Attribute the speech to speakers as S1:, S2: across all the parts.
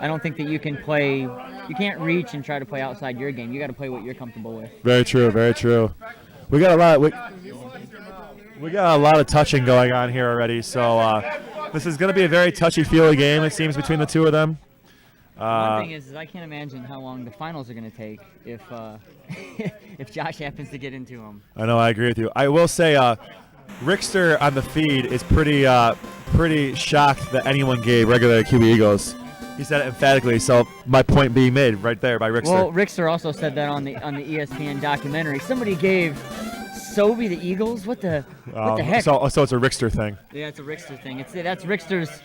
S1: I don't think that you can play. You can't reach and try to play outside your game. You got to play what you're comfortable with.
S2: Very true. Very true. We got a lot. We got a lot of touching going on here already. So this is going to be a very touchy-feely game. It seems between the two of them.
S1: One thing is I can't imagine how long the finals are going to take if if Josh happens to get into them.
S2: I know. I agree with you. I will say, Rickster on the feed is pretty shocked that anyone gave Regulator QB Eagles. He said it emphatically. So my point being made right there by Rickster.
S1: Well, Rickster also said that on the ESPN documentary. Somebody gave Sobe the Eagles. What the heck?
S2: So it's a Rickster thing.
S1: Yeah, it's a Rickster thing. That's Rickster's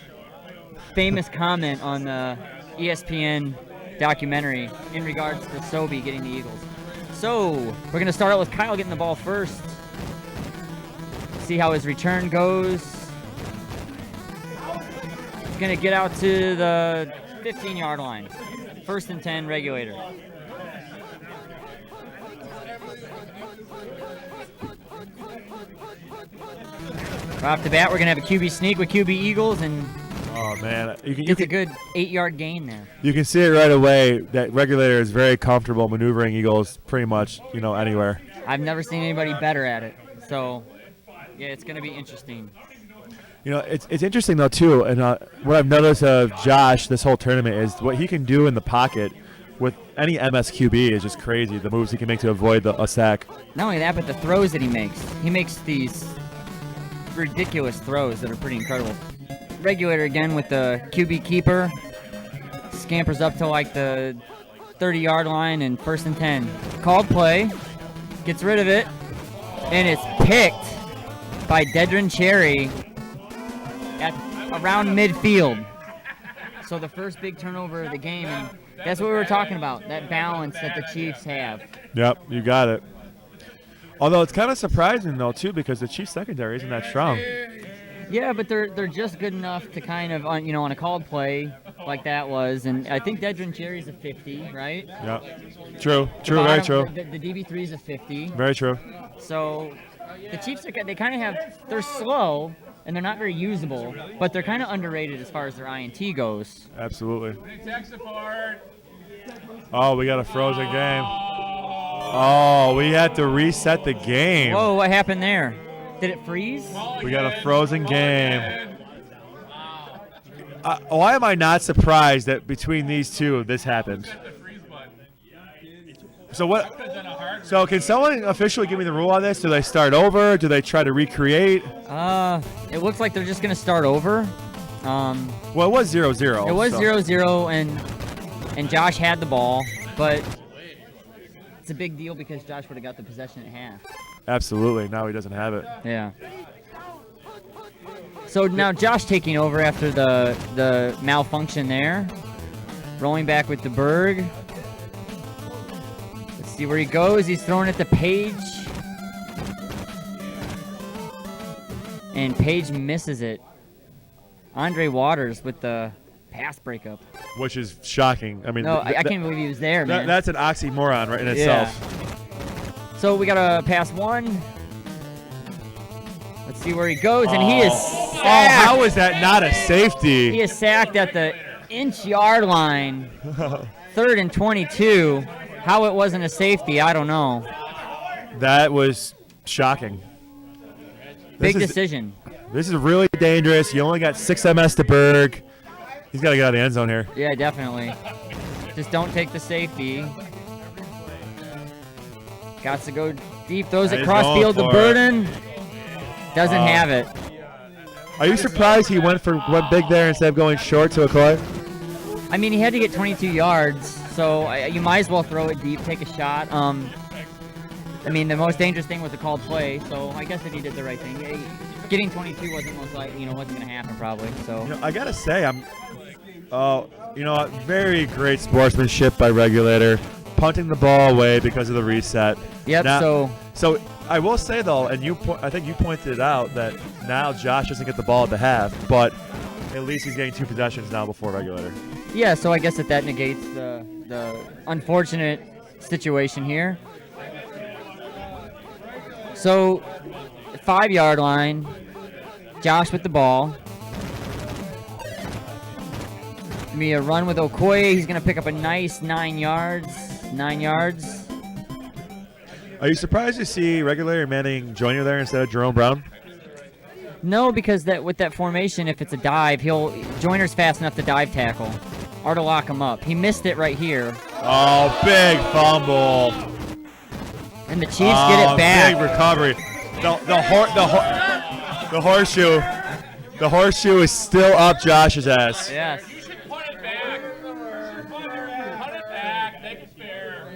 S1: famous comment on the ESPN documentary in regards to Sobe getting the Eagles. So we're going to start out with Kyle getting the ball first. See how his return goes. He's going to get out to the 15-yard line. 1st and 10, Regulator. Right off the bat, we're going to have a QB sneak with QB Eagles, and
S2: oh, man.
S1: it's a good 8-yard gain there.
S2: You can see it right away that Regulator is very comfortable maneuvering Eagles pretty much, anywhere.
S1: I've never seen anybody better at it. So, yeah, it's going to be interesting.
S2: It's interesting, though, too, and what I've noticed of Josh this whole tournament is what he can do in the pocket with any MSQB is just crazy, the moves he can make to avoid a sack.
S1: Not only that, but the throws that he makes these ridiculous throws that are pretty incredible. Regulator again with the QB keeper. Scampers up to like the 30-yard line and 1st and 10. Called play. Gets rid of it. And it's picked by Dedrin Cherry at around midfield. So the first big turnover of the game, and that's what we were talking about, that balance that the Chiefs have.
S2: Yep, you got it. Although it's kind of surprising, though, too, because the Chiefs secondary isn't that strong.
S1: Yeah, but they're just good enough to kind of, on a called play like that was. And I think Dedrin Cherry's a 50, right?
S2: Yeah. True, very true.
S1: The DB3 is a 50.
S2: Very true.
S1: So the Chiefs, they kind of they're slow, and they're not very usable, but they're kind of underrated as far as their INT goes.
S2: Absolutely. Oh, we got a frozen game. Oh, we had to reset the game.
S1: Whoa, what happened there? Did it freeze?
S2: We got a frozen game. Why am I not surprised that between these two this happened? So what? So can someone officially give me the rule on this? Do they start over? Do they try to recreate?
S1: It looks like they're just gonna start over.
S2: Well, it was 0-0.
S1: It was 0-0, and Josh had the ball, but it's a big deal because Josh would have got the possession at half.
S2: Absolutely. Now he doesn't have it.
S1: Yeah. So now Josh taking over after the malfunction there. Rolling back with the Berg. Let's see where he goes. He's throwing it to Page. And Page misses it. Andre Waters with the pass breakup.
S2: Which is shocking. I mean,
S1: no, I can't believe he was there, man.
S2: That's an oxymoron right in itself.
S1: So we got a pass one. Let's see where he goes, and he is sacked.
S2: Oh, how is that not a safety?
S1: He is sacked at the inch-yard line. 3rd and 22. How it wasn't a safety, I don't know.
S2: That was shocking.
S1: Big decision.
S2: This is really dangerous. You only got 6 MS to Berg. He's got to get out of the end zone here.
S1: Yeah, definitely. Just don't take the safety. Got to go deep. Throws it cross field to Burden. Doesn't have it.
S2: Are you surprised he went big there instead of going short to Okoye?
S1: I mean, he had to get 22 yards, so you might as well throw it deep, take a shot. I mean, the most dangerous thing was the called play, so I guess that he did the right thing. Getting 22 wasn't most likely, wasn't going to happen probably. So
S2: I gotta say, very great sportsmanship by Regulator, punting the ball away because of the reset.
S1: Yep.
S2: Now, so I will say though, and I think you pointed it out that now Josh doesn't get the ball at the half, but at least he's getting 2 possessions now before Regulator.
S1: Yeah, so I guess that negates the unfortunate situation here. So 5-yard line, Josh with the ball. Me a run with Okoye. He's going to pick up a nice 9 yards. 9 yards.
S2: Are you surprised to see Regulator Manning Jr. there instead of Jerome Brown?
S1: No, because with that formation, if it's a dive, Joyner's fast enough to dive tackle or to lock him up. He missed it right here.
S2: Oh, big fumble.
S1: And the Chiefs get it back.
S2: Big recovery. The horseshoe. The horseshoe is still up Josh's ass.
S1: Yes.
S3: Put it back. Put it back. Make it fair.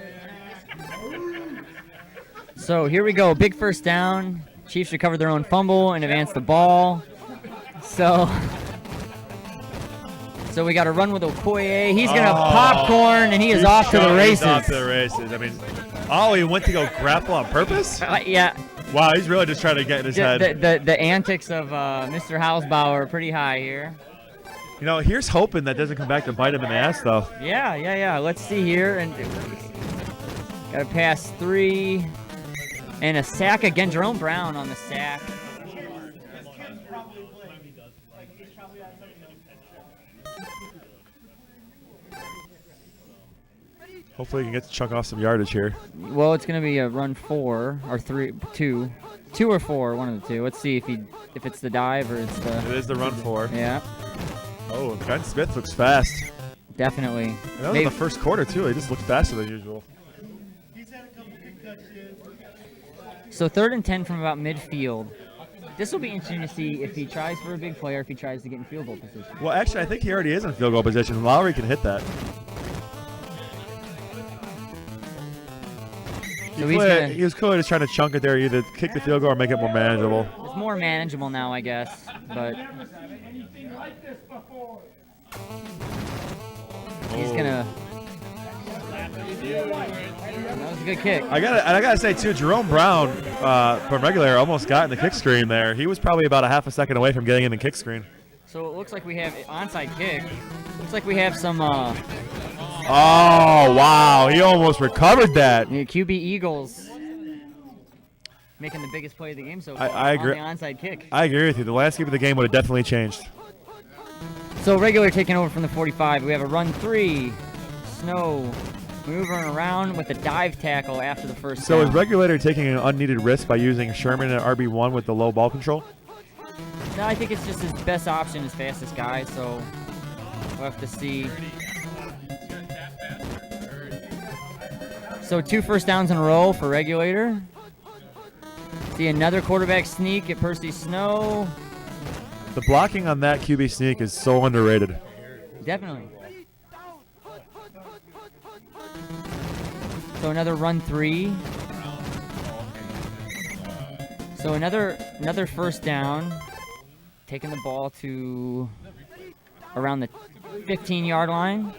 S1: So here we go. Big first down. Chiefs recovered their own fumble and advanced the ball. So we got to run with Okoye. He's going to popcorn, and he is off to the races.
S2: He's off to the races. I mean, he went to go grapple on purpose?
S1: Yeah.
S2: Wow, he's really just trying to get in his head.
S1: The antics of Mr. Hausbauer are pretty high here.
S2: You know, here's hoping that doesn't come back to bite him in the ass, though.
S1: Yeah. Let's see here. And got to pass 3. And a sack again. Jerome Brown on the sack.
S2: Hopefully he can get to chunk off some yardage here.
S1: Well, it's going to be a run 4 or 3, 2 or 4, one of the two. Let's see if it's the dive or it's the.
S2: It is the run 4.
S1: Yeah.
S2: Oh, Ben Smith looks fast.
S1: Definitely.
S2: And that was in the first quarter too. He just looked faster than usual.
S1: So 3rd and 10 from about midfield. This will be interesting to see if he tries for a big play or if he tries to get in field goal position.
S2: Well, actually, I think he already is in field goal position. Lowry can hit that.
S1: So
S2: he was clearly just trying to chunk it there, either kick the field goal or make it more manageable.
S1: It's more manageable now, I guess. But he's gonna. That was a good kick.
S2: I gotta say too, Jerome Brown from Regulator almost got in the kick screen there. He was probably about a half a second away from getting in the kick screen.
S1: So it looks like we have onside kick. Looks like we have some.
S2: Oh wow! He almost recovered that.
S1: Yeah, QB Eagles making the biggest play of the game so far.
S2: I agree.
S1: On the onside kick.
S2: I agree with you. The landscape of the game would have definitely changed.
S1: So Regulator taking over from the 45. We have a run 3. Snow moving around with a dive tackle after the first
S2: So
S1: down.
S2: is Regulator taking an unneeded risk by using Sherman at RB1 with the low ball control?
S1: No, I think it's just his best option, his fastest guy, so we'll have to see. So 2 first downs in a row for Regulator. See another quarterback sneak at Percy Snow.
S2: The blocking on that QB sneak is so underrated.
S1: Definitely. So another run 3. So another first down. Taking the ball to around the 15-yard line.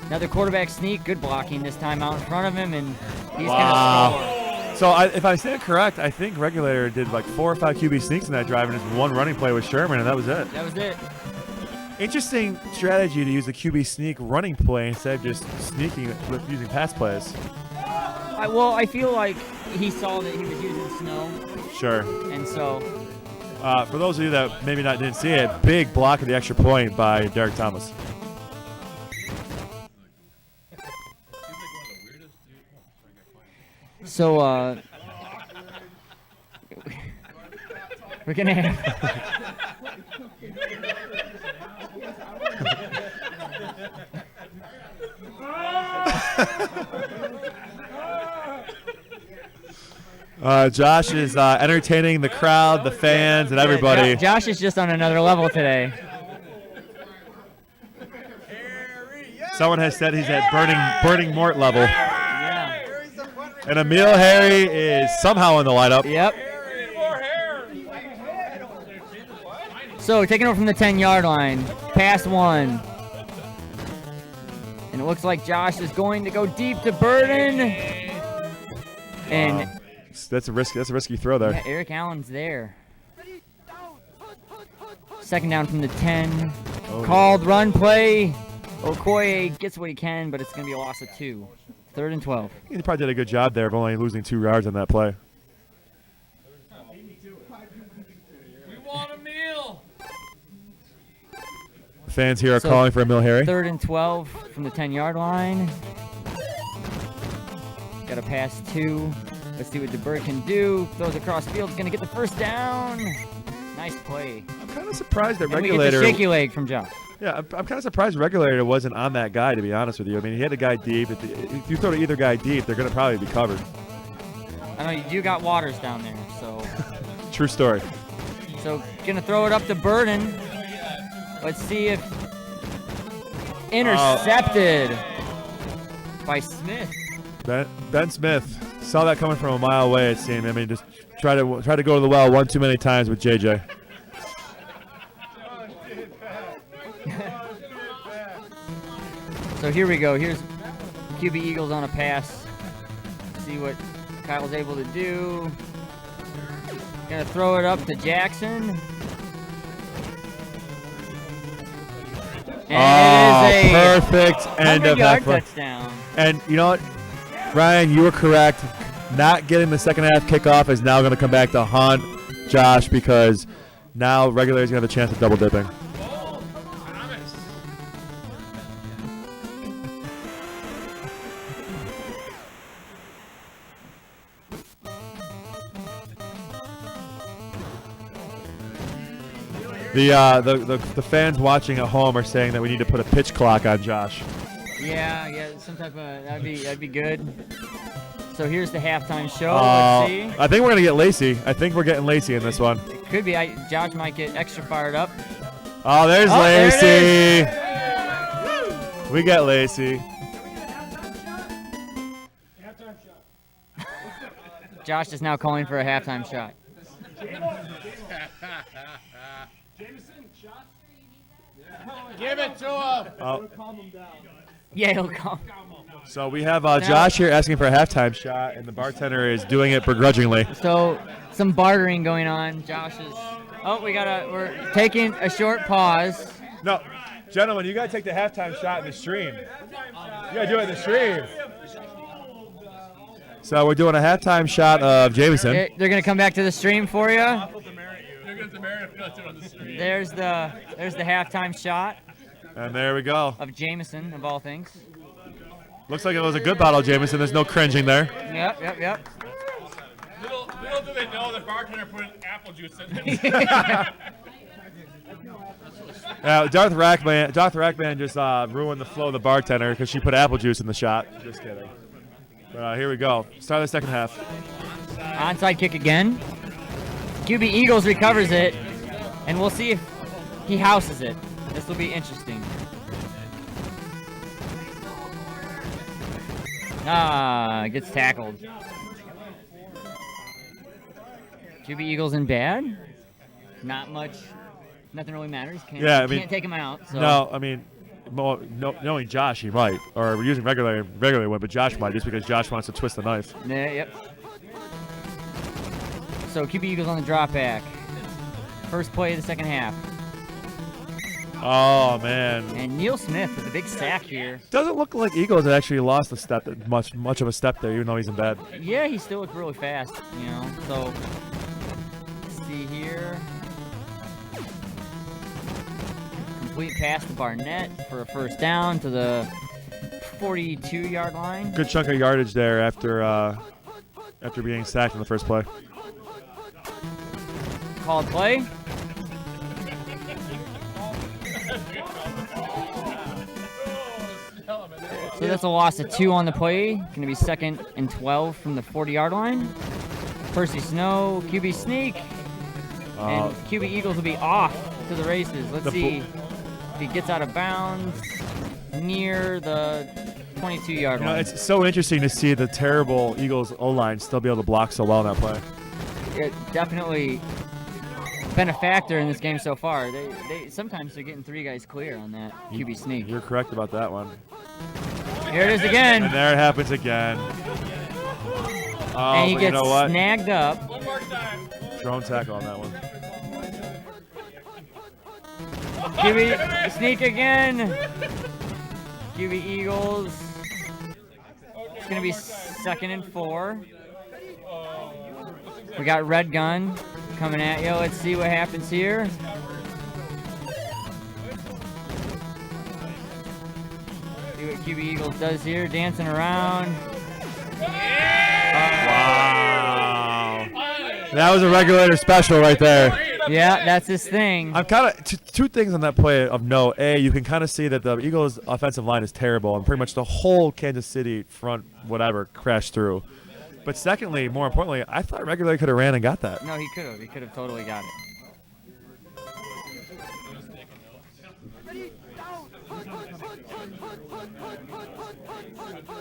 S1: Another quarterback sneak. Good blocking this time out in front of him, and he's going to score.
S2: So if I stand correct, I think Regulator did like 4 or 5 QB sneaks in that drive and just one running play with Sherman, and that was it.
S1: That was it.
S2: Interesting strategy to use the QB sneak running play instead of just sneaking with using pass plays.
S1: Well, I feel like he saw that he was using Snow,
S2: Sure.
S1: and so
S2: For those of you that maybe didn't see it, big block of the extra point by Derek Thomas.
S1: So, we're going to have...
S2: Josh is entertaining the crowd, the fans, and everybody.
S1: Josh is just on another level today.
S2: Someone has said he's at Burning Mort level.
S1: Yeah.
S2: And Emil Harry is somehow in the lineup.
S1: Yep. So, taking over from the 10-yard line. Pass 1. And it looks like Josh is going to go deep to Burden. And
S2: That's a risky throw there.
S1: yeah, Eric Allen's there. Second down from the 10. Called run play. Okoye gets what he can, but it's going to be a loss of 2. 3rd and 12.
S2: He probably did a good job there of only losing 2 yards on that play.
S3: We want a meal.
S2: fans here are
S1: So,
S2: calling for Emil Harry.
S1: 3rd and 12 from the 10-yard line. Got a pass 2. Let's see what DeBerg can do. Throws across field. Going to get the first down. Nice play.
S2: I'm kind of surprised that
S1: And we
S2: Regulator.
S1: get the shaky leg from Josh.
S2: Yeah, I'm kind of surprised Regulator wasn't on that guy, to be honest with you. I mean, he had a guy deep. If you throw to either guy deep, they're going to probably be covered.
S1: I know you got Waters down there, so.
S2: True story.
S1: So gonna throw it up to Burden. Let's see if intercepted by Smith.
S2: Ben Smith saw that coming from a mile away. It seemed. I mean, just try to go to the well one too many times with JJ.
S1: So here we go. Here's QB Eagles on a pass. See what Kyle's able to do. Gonna throw it up to Jackson. And it is a
S2: perfect end of
S1: 100-yard
S2: that play.
S1: touchdown.
S2: And you know what, Ryan, you were correct. Not getting the second half kickoff is now going to come back to haunt Josh because now Regulator's going to have a chance of double dipping. The fans watching at home are saying that we need to put a pitch clock on Josh.
S1: Yeah, some type of that'd be good. So here's the halftime show. Let's see.
S2: I think we're gonna get Lacey. I think we're getting Lacey in this one.
S1: It could be. Josh might get extra fired up.
S2: Oh, there's Lacey.
S1: There
S2: we got Lacey.
S1: Josh is now calling for a halftime shot.
S3: Give it to him.
S2: Oh.
S1: Yeah, he'll come.
S2: So we have Josh here asking for a halftime shot, and the bartender is doing it begrudgingly.
S1: So some bartering going on. Josh is. Oh, we're taking a short pause.
S2: No, gentlemen, you gotta take the halftime shot in the stream. You gotta do it in the stream. So we're doing a halftime shot of Jameson.
S1: They're gonna come back to the stream for you. There's the halftime shot.
S2: And there we go.
S1: Of Jameson, of all things.
S2: Looks like it was a good bottle of Jameson. There's no cringing there.
S1: Yep.
S3: Little do they know the bartender put apple juice in it.
S2: Darth Rackman just ruined the flow of the bartender because she put apple juice in the shot. Just kidding. But here we go. Start the second half.
S1: Onside kick again. QB Eagles recovers it, and we'll see if he houses it. This will be interesting. Gets tackled. QB Eagles in bad. Not much. Nothing really matters. Can't take him out. So.
S2: No, I mean, knowing Josh, he might. Or we're using regular one, but Josh might just because Josh wants to twist the knife.
S1: Yep. So QB Eagles on the drop back. First play of the second half.
S2: Oh, man. And
S1: Neil Smith with a big sack here.
S2: Doesn't look like Eagles had actually lost a step, much of a step there, even though he's in bed.
S1: Yeah, he still looked really fast, So, let's see here. Complete pass to Barnett for a first down to the 42-yard line.
S2: Good chunk of yardage there after being sacked in the first play.
S1: Called play. So that's a loss of 2 on the play. Going to be 2nd and 12 from the 40-yard line. Percy Snow, QB sneak. And QB Eagles will be off to the races. Let's see if he gets out of bounds near the 22-yard line.
S2: It's so interesting to see the terrible Eagles O-line still be able to block so well in that play.
S1: It definitely been a factor in this game so far. They sometimes they're getting 3 guys clear on that QB sneak.
S2: You're correct about that one.
S1: Here it is again.
S2: And there it happens again.
S1: And he gets snagged up.
S3: One more time.
S2: Drone tackle on that one.
S1: QB sneak again. QB Eagles. It's going to be 2nd and 4. We got red gun coming at you. Let's see what happens here. See what QB Eagles does here, dancing around.
S2: Wow. That was a Regulator special right there.
S1: Yeah, that's his thing.
S2: I'm kind of two things on that play of note. A, you can kind of see that the Eagles' offensive line is terrible, and pretty much the whole Kansas City front, whatever, crashed through. But secondly, more importantly, I thought Regulator could have ran and got that.
S1: No, he could have. He could have totally got it.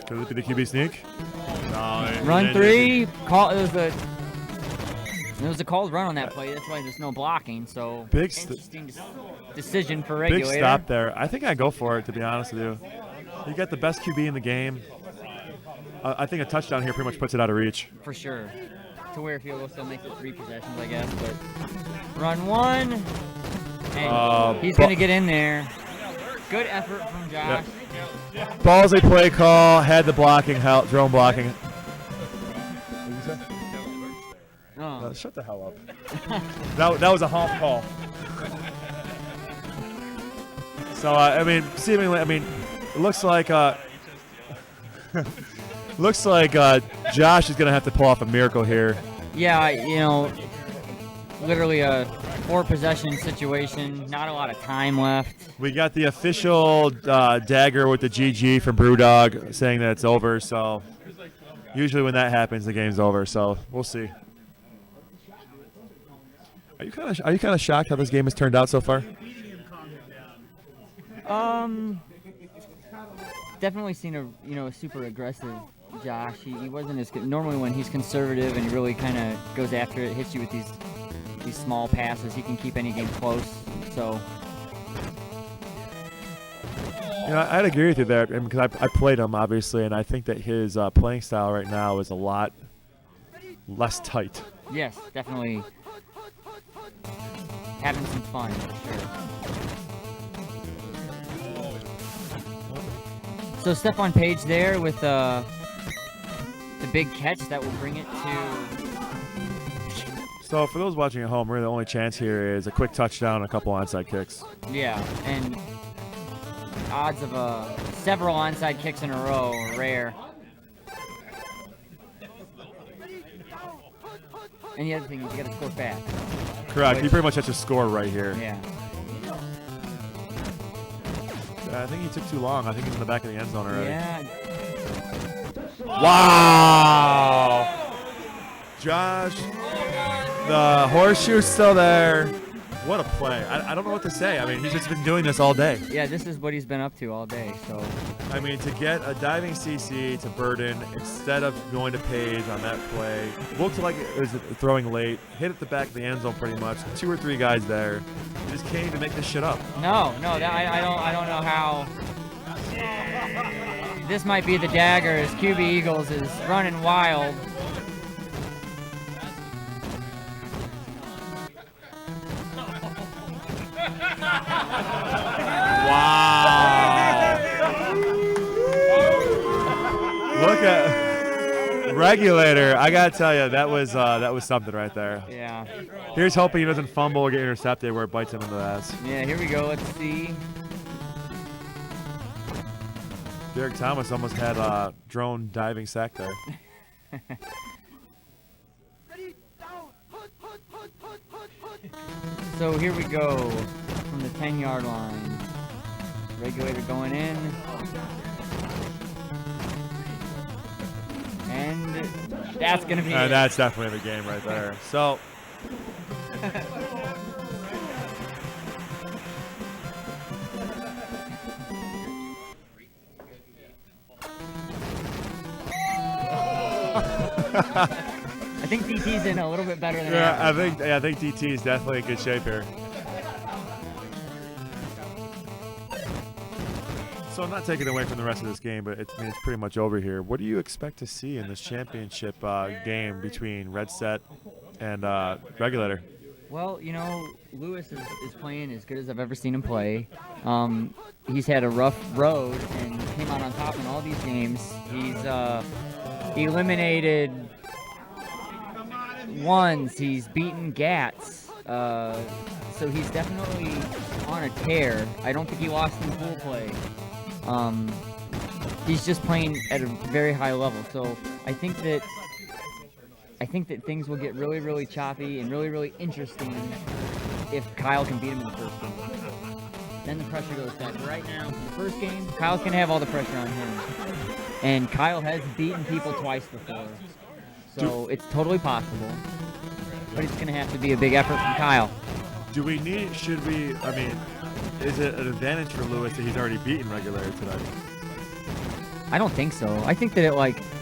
S2: Could it be the QB sneak? No.
S1: Run 3. Call. It was a called run on that play. That's why there's no blocking. So
S2: Big
S1: interesting decision for
S2: Big
S1: Regulator.
S2: stop there. I think I go for it, to be honest with you. You got the best QB in the game. I think a touchdown here pretty much puts it out of reach.
S1: For sure. To where field goal still makes it 3 possessions, I guess. But run 1. And he's going to get in there. Good effort from Josh.
S2: Yep. Ballsy play call. Had the blocking, drone blocking.
S1: Oh.
S2: Shut the hell up. that was a honk call. So I mean, seemingly, it looks like Josh is gonna have to pull off a miracle here.
S1: Yeah, literally a 4 possession situation. Not a lot of time left.
S2: We got the official dagger with the GG from Brewdog saying that it's over. So usually when that happens, the game's over. So we'll see. Are you kind of shocked how this game has turned out so far?
S1: Definitely seen a super aggressive Josh. He wasn't as good. Normally when he's conservative and he really kind of goes after it, hits you with these small passes, he can keep any game close. So.
S2: I'd agree with you there because I played him obviously, and I think that his playing style right now is a lot less tight.
S1: Yes, definitely. Having some fun, for sure. So Stephon Page there with the big catch that will bring it to.
S2: So for those watching at home, really the only chance here is a quick touchdown, a couple onside kicks.
S1: Yeah, and odds of several onside kicks in a row are rare. And the other thing is you got to score fast.
S2: Correct. He pretty much has to score right here.
S1: Yeah.
S2: I think he took too long. I think he's in the back of the end zone already.
S1: Yeah.
S2: Wow. Josh, the horseshoe's still there. What a play. I don't know what to say. He's just been doing this all day.
S1: Yeah, this is what he's been up to all day. So.
S2: To get a diving CC to Burden instead of going to Page on that play, looked like it was throwing late, hit at the back of the end zone pretty much. 2 or 3 guys there. You just can't even make this shit up.
S1: No, I don't know how. This might be the dagger as QB Eagles is running wild.
S2: Wow. Look at Regulator. I gotta tell you, that was something right there.
S1: Yeah.
S2: Here's hoping he doesn't fumble or get intercepted where it bites him in the ass.
S1: Yeah, here we go. Let's see.
S2: Derek Thomas almost had a drone diving sack there.
S1: So here we go from the 10-yard line. Regulator going in. And that's going to be it.
S2: That's definitely the game right there. So.
S1: I think DT's in a little bit better than
S2: average. I think DT is definitely in good shape here. So I'm not taking away from the rest of this game, but it's pretty much over here. What do you expect to see in this championship game between Red Set and Regulator?
S1: Well, Lewis is playing as good as I've ever seen him play. He's had a rough road and came out on top in all these games. He's eliminated ones. He's beaten Gats. So he's definitely on a tear. I don't think he lost in pool play. He's just playing at a very high level. So I think that things will get really, really choppy and really, really interesting if Kyle can beat him in the first game. Then the pressure goes back. Right now, in the first game, Kyle's going to have all the pressure on him. And Kyle has beaten people twice before. So it's totally possible. But it's going to have to be a big effort from Kyle.
S2: Is it an advantage for Lewis that he's already beaten Regulator tonight?
S1: I don't think so. I think that it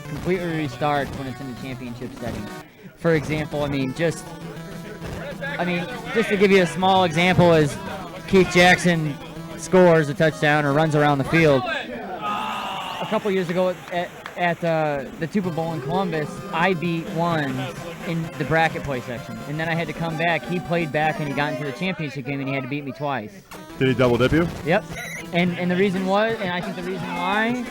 S1: completely restarts when it's in the championship setting. For example, just to give you a small example, is Keith Jackson scores a touchdown or runs around the field. A couple years ago at the Tuba Bowl in Columbus, I beat one in the bracket play section, and then I had to come back. He played back and he got into the championship game and he had to beat me twice.
S2: Did he double dip you?
S1: Yep. And the reason was, and I think the reason why,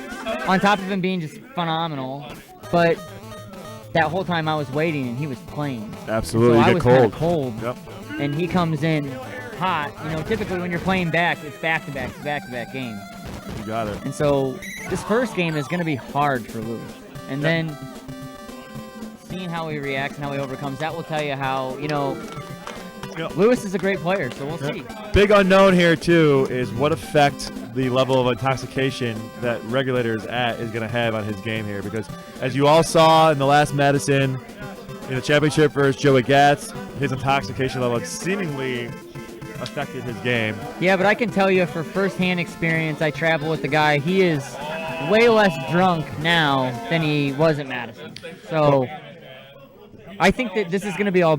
S1: on top of him being just phenomenal, but that whole time I was waiting and he was playing.
S2: Absolutely.
S1: So I was kind of
S2: cold.
S1: cold.
S2: Yep.
S1: And he comes in hot. Typically when you're playing back, it's back-to-back games.
S2: You got it.
S1: And so this first game is going to be hard for Lewis. And then seeing how he reacts and how he overcomes, that will tell you how, Lewis is a great player, so we'll see.
S2: Big unknown here, too, is what effect the level of intoxication that Regulator is at is going to have on his game here. Because as you all saw in the last Madison, in the championship versus Joey Gatz, his intoxication level seemingly affected his game.
S1: Yeah, but I can tell you for firsthand experience, I travel with the guy. He is way less drunk now than he was at Madison. So I think that this is going to be all